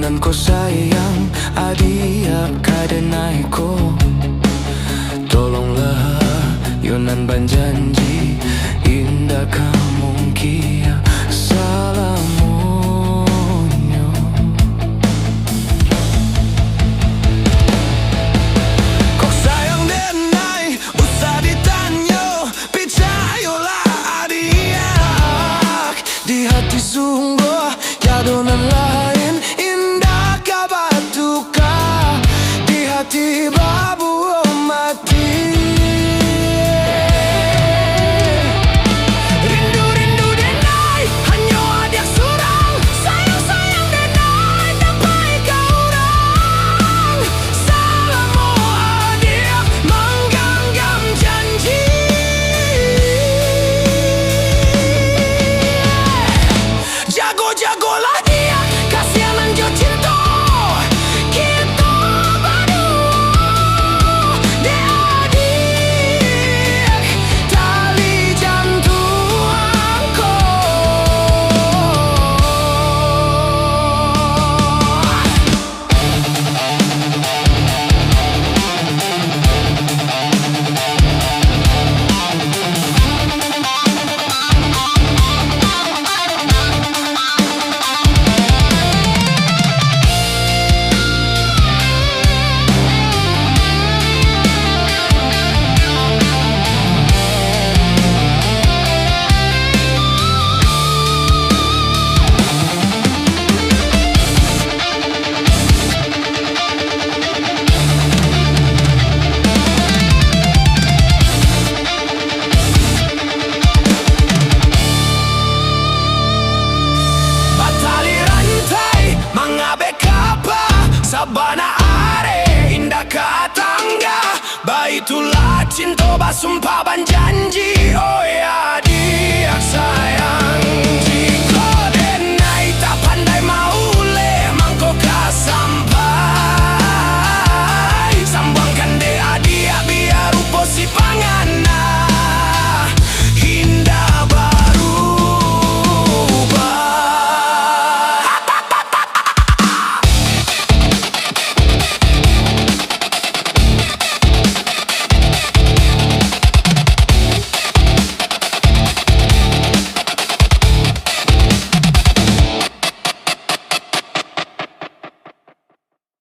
Yonan ko sayang adia kadenai ko. Tolonglah Yonan banjanji indah kamu kia salamonyo. Kok sayang denai usah ditanyo, picayolah adia. Di hati sungguh jadonan lain indah kabatuka. Di hati babu mati. Rindu-rindu denai hanya adik surang. Sayang-sayang denai dapai kau orang. Salamu adik menggenggam janji. Jago-jagolah dia, kasihanan jo cinta. Kita berdua, dia adik, tali jantungku. Sabana are indah ke tangga, baitulah cinta basumpah banjanji. Oh